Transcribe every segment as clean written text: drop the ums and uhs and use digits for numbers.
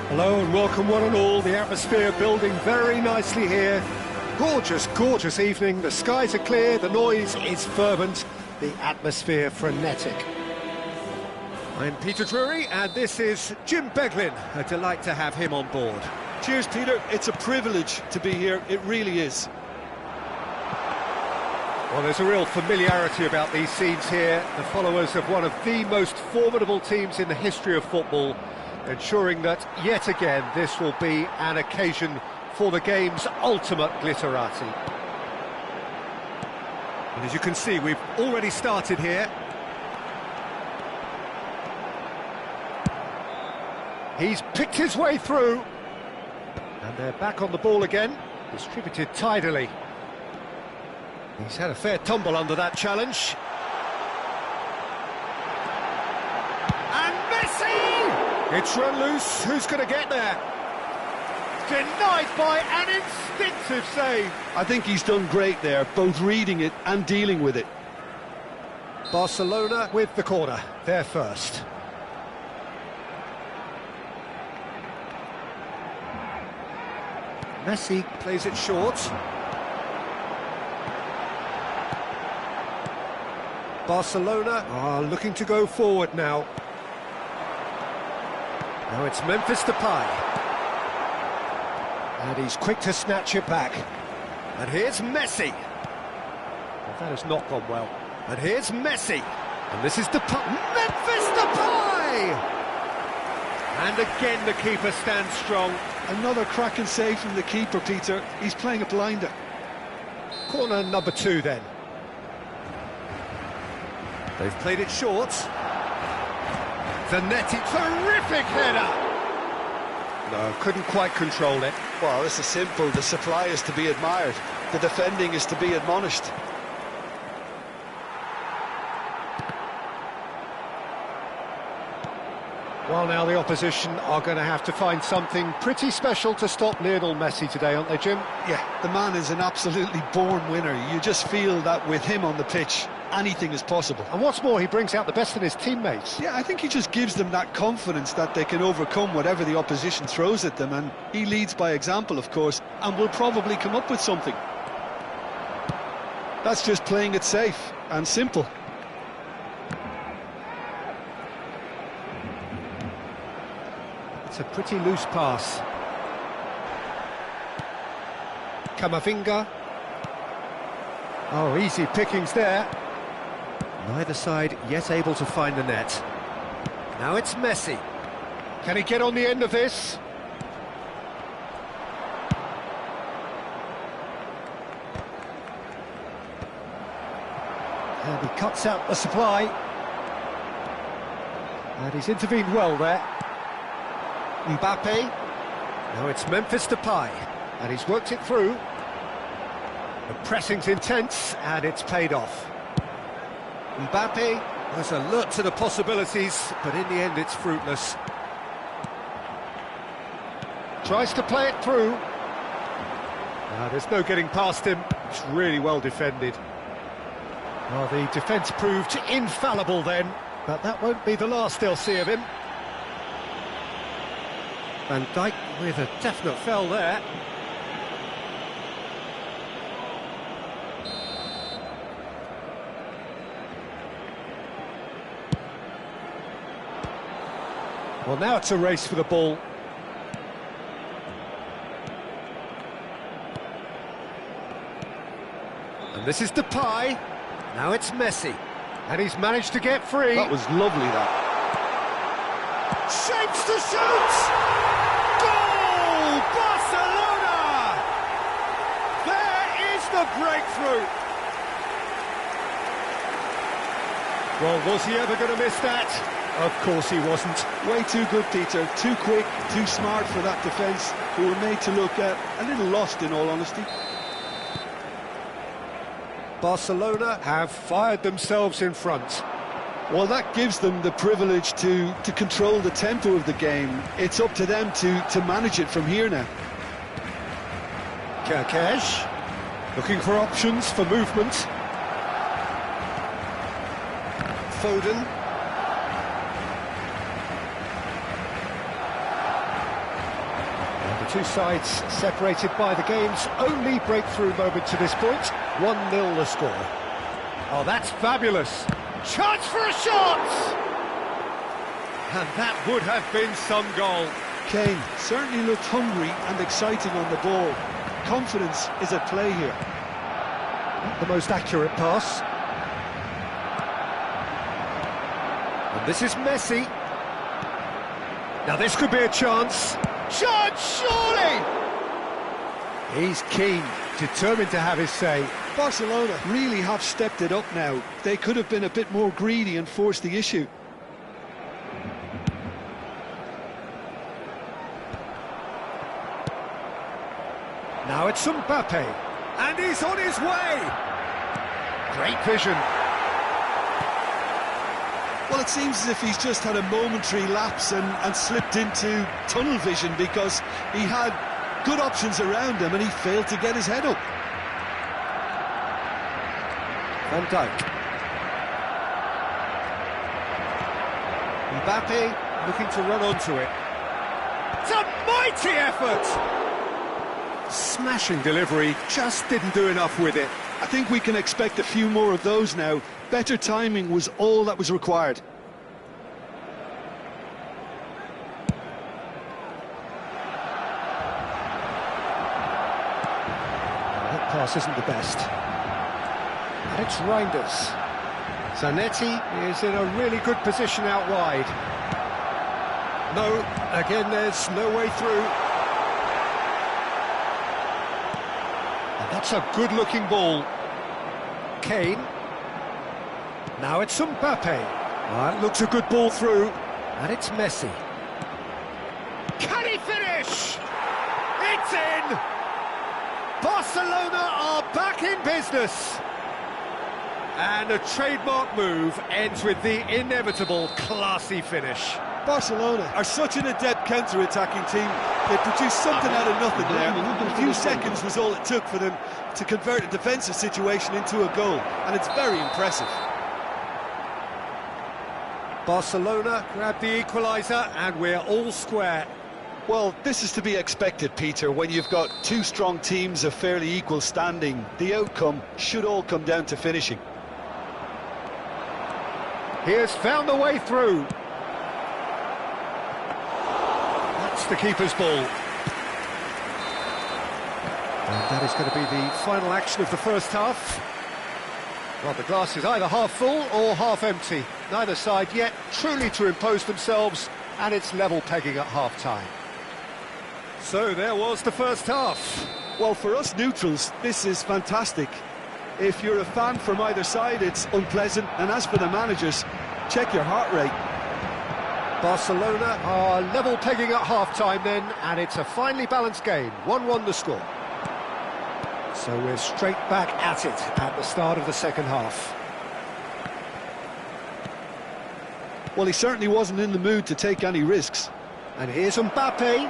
Hello and welcome one and all. The atmosphere building very nicely here. Gorgeous, gorgeous evening. The skies are clear, the noise is fervent, the atmosphere frenetic. I'm Peter Drury and this is Jim Beglin. A delight to have him on board. Cheers, Peter. It's a privilege to be here. It really is. Well, there's a real familiarity about these scenes here. The followers of one of the most formidable teams in the history of football, ensuring that, yet again, this will be an occasion for the game's ultimate glitterati. And as you can see, we've already started here. He's picked his way through. And they're back on the ball again, distributed tidily. He's had a fair tumble under that challenge. And Messi! It's run loose, who's going to get there? Denied by an instinctive save. I think he's done great there, both reading it and dealing with it. Barcelona with the corner, they're first. Messi plays it short. Barcelona are looking to go forward now. Now it's Memphis Depay. And he's quick to snatch it back. And here's Messi. Well, that has not gone well. And here's Messi. And this is Depay. Memphis Depay! And again the keeper stands strong. Another cracking save from the keeper, Peter. He's playing a blinder. Corner number 2 then. They've played it short. Zanetti, terrific header! No, couldn't quite control it. Well, this is simple. The supply is to be admired. The defending is to be admonished. Well, now the opposition are going to have to find something pretty special to stop Lionel Messi today, aren't they, Jim? Yeah, the man is an absolutely born winner. You just feel that with him on the pitch, anything is possible. And what's more, he brings out the best in his teammates. Yeah, I think he just gives them that confidence that they can overcome whatever the opposition throws at them, and he leads by example, of course, and will probably come up with something. That's just playing it safe and simple. It's a pretty loose pass. Camavinga. Oh, easy pickings there. Neither side yet able to find the net. Now it's Messi. Can he get on the end of this? And he cuts out the supply. And he's intervened well there. Mbappe. Now it's Memphis Depay. And he's worked it through. The pressing's intense, and it's paid off. Mbappe was alert to the possibilities, but in the end it's fruitless. Tries to play it through. There's no getting past him. It's really well defended. Well, the defence proved infallible then, but that won't be the last they'll see of him. Van Dijk with a definite foul there. Well, now it's a race for the ball. And this is Depay. Now it's Messi. And he's managed to get free. That was lovely, that. Shapes to shoot! Goal! Barcelona! There is the breakthrough. Well, was he ever going to miss that? Of course he wasn't. Way too good, Peter. Too quick, too smart for that defence, who were made to look a little lost, in all honesty. Barcelona have fired themselves in front. Well, that gives them the privilege to control the tempo of the game. It's up to them to manage it from here now. Kerkesh, looking for options for movement. Foden. two sides separated by the game's only breakthrough moment to this point. 1-0 the score. Oh, that's fabulous. Chance for a shot! And that would have been some goal. Kane certainly looked hungry and exciting on the ball. Confidence is at play here. Not the most accurate pass. And this is Messi. Now this could be a chance. Chance, surely! He's keen, determined to have his say. Barcelona really have stepped it up now. They could have been a bit more greedy and forced the issue. Now it's Mbappe, and he's on his way! Great vision. Well, it seems as if he's just had a momentary lapse and slipped into tunnel vision, because he had good options around him and he failed to get his head up. Van Dijk. Mbappe looking to run onto it. It's a mighty effort! Smashing delivery, just didn't do enough with it. I think we can expect a few more of those now. Better timing was all that was required. That pass isn't the best. And it's Reinders. Zanetti is in a really good position out wide. No, again there's no way through. That's a good-looking ball. Kane. Now it's Mbappe. That looks a good ball through. And it's Messi. Can he finish? It's in! Barcelona are back in business. And a trademark move ends with the inevitable classy finish. Barcelona are such an adept counter-attacking team. They produced something out of nothing there. A few seconds was all it took for them to convert a defensive situation into a goal, and it's very impressive. Barcelona grab the equaliser, and we're all square. Well, this is to be expected, Peter. When you've got two strong teams of fairly equal standing, the outcome should all come down to finishing. He has found the way through. That's the keeper's ball. And that is going to be the final action of the first half. Well, the glass is either half full or half empty. Neither side yet truly to impose themselves, and it's level pegging at half-time. So there was the first half. Well, for us neutrals, this is fantastic. If you're a fan from either side, it's unpleasant. And as for the managers, check your heart rate. Barcelona are level pegging at half-time then, and it's a finely balanced game. 1-1 the score. So we're straight back at it at the start of the second half. Well, he certainly wasn't in the mood to take any risks. And here's Mbappe.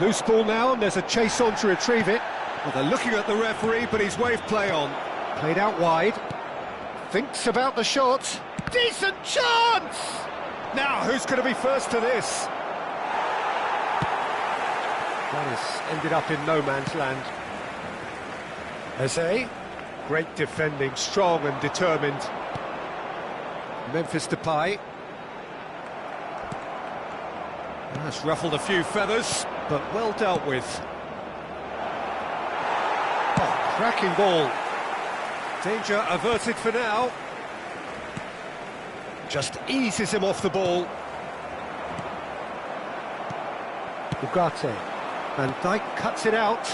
Loose ball now, and there's a chase on to retrieve it. Well, they're looking at the referee, but he's waved play on. Played out wide. Thinks about the shot. Decent chance! Now, who's going to be first to this? That has ended up in no man's land. Eze, great defending, strong and determined. Memphis Depay. That's ruffled a few feathers, but well dealt with. Oh, cracking ball. Danger averted for now. Just eases him off the ball. Ugarte. Van Dijk cuts it out.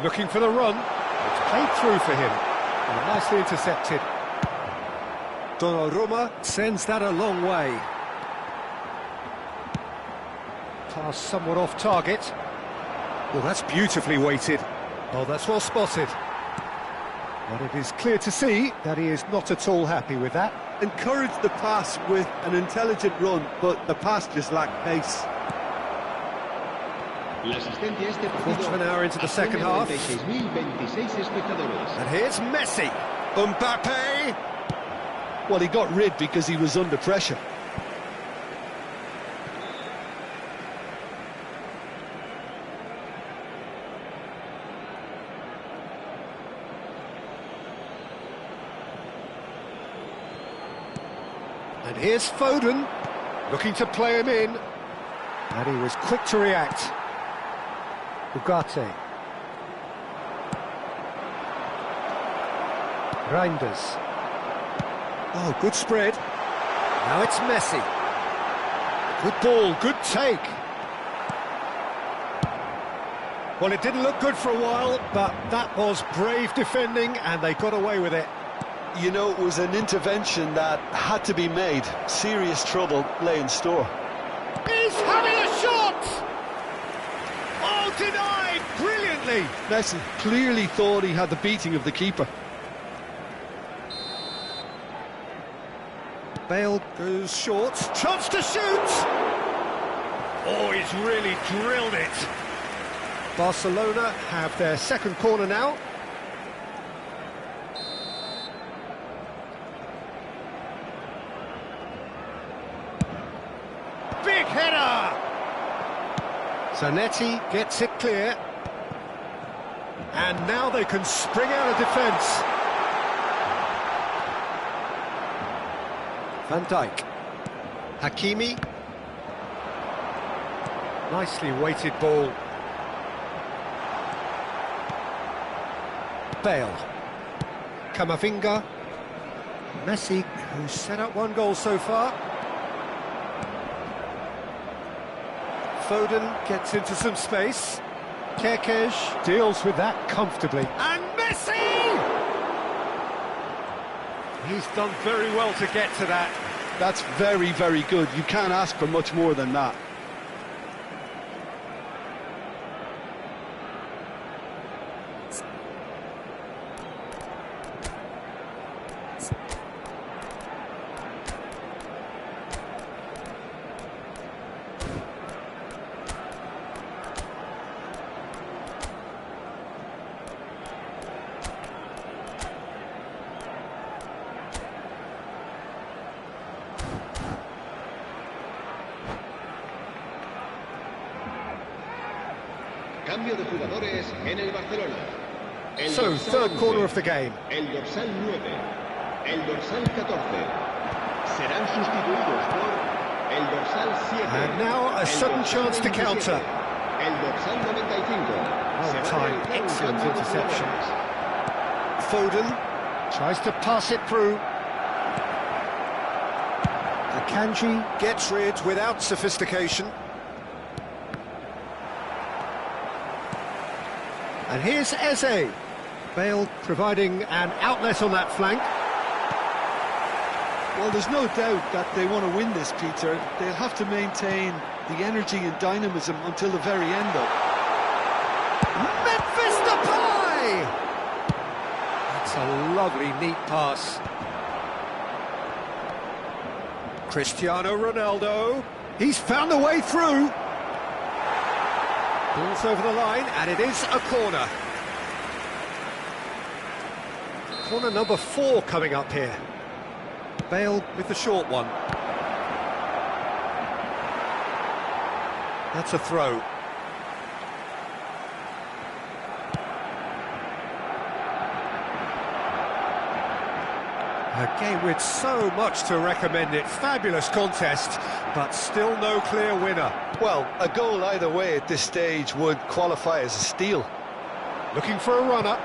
Looking for the run. It's played through for him. And nicely intercepted. Donnarumma sends that a long way. Pass somewhat off target. Well, that's beautifully weighted. Oh, that's well spotted. But it is clear to see that he is not at all happy with that. Encouraged the pass with an intelligent run, but the pass just lacked pace. Quarter of an hour into the second half. And here's Messi. Mbappe. Well, he got rid because he was under pressure. And here's Foden, looking to play him in. And he was quick to react. Ugarte. Reinders. Oh, good spread. Now it's Messi. Good ball, good take. Well, it didn't look good for a while, but that was brave defending, and they got away with it. You know, it was an intervention that had to be made. Serious trouble lay in store. He's having a shot! Oh, denied brilliantly! Messi clearly thought he had the beating of the keeper. Bale goes short, chance to shoot! Oh, he's really drilled it. Barcelona have their second corner now. Big header! Zanetti gets it clear. And now they can spring out of defence. Van Dijk. Hakimi. Nicely weighted ball. Bale. Camavinga. Messi, who's set up one goal so far. Foden gets into some space. Kerkez deals with that comfortably. And Messi! He's done very well to get to that. That's very, very good. You can't ask for much more than that. Cambio de jugadores en el Barcelona. So, third corner of the game. El dorsal 9, el dorsal 14. Serán sustituidos por el dorsal 7. And now a sudden chance to counter. El dorsal 95. Well timed, excellent interception. Foden tries to pass it through. Akanji gets rid without sophistication. And here's Eze. Bale providing an outlet on that flank. Well, there's no doubt that they want to win this, Peter. They'll have to maintain the energy and dynamism until the very end, though. Memphis Depay! That's a lovely, neat pass. Cristiano Ronaldo. He's found a way through. Ball's over the line, and it is a corner. Corner number 4 coming up here. Bale with the short one. That's a throw. A game with so much to recommend it. Fabulous contest, but still no clear winner. Well, a goal either way at this stage would qualify as a steal. Looking for a runner.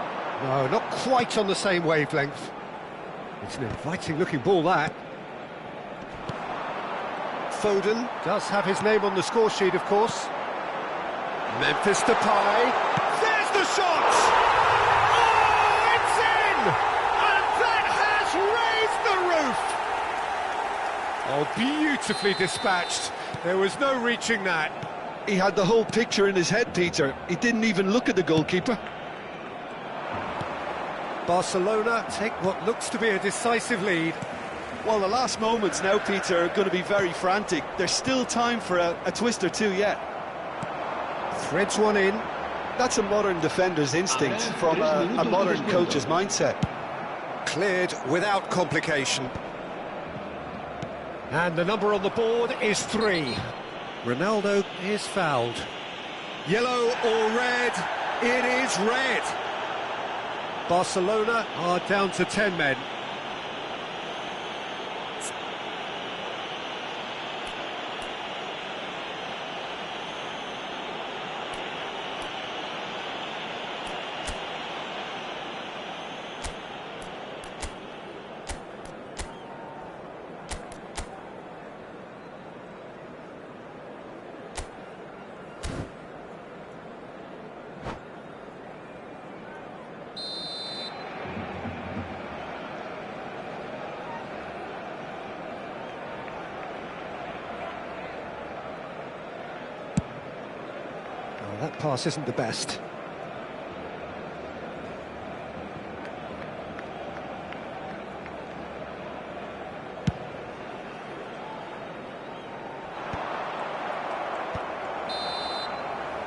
No, not quite on the same wavelength. It's an inviting-looking ball, that. Foden does have his name on the score sheet, of course. Memphis Depay. There's the shot! Oh, it's in! And that has raised the roof! Oh, beautifully dispatched. There was no reaching that. He had the whole picture in his head, Peter. He didn't even look at the goalkeeper. Barcelona take what looks to be a decisive lead. Well, the last moments now, Peter, are going to be very frantic. There's still time for a twist or two yet. Threads one in. That's a modern defender's instinct from a modern coach's mindset. Cleared without complication. And the number on the board is 3. Ronaldo is fouled. Yellow or red? It is red. Barcelona are down to 10 men. That pass isn't the best.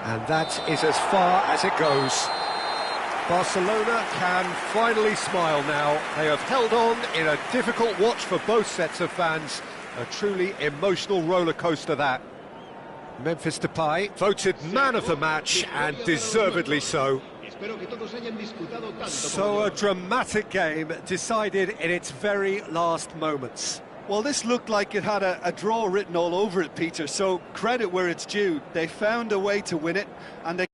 And that is as far as it goes. Barcelona can finally smile now. They have held on in a difficult watch for both sets of fans. A truly emotional roller coaster, that. Memphis Depay voted man of the match, and deservedly so. So a dramatic game decided in its very last moments. Well, this looked like it had a draw written all over it, Peter, so credit where it's due. They found a way to win it, and they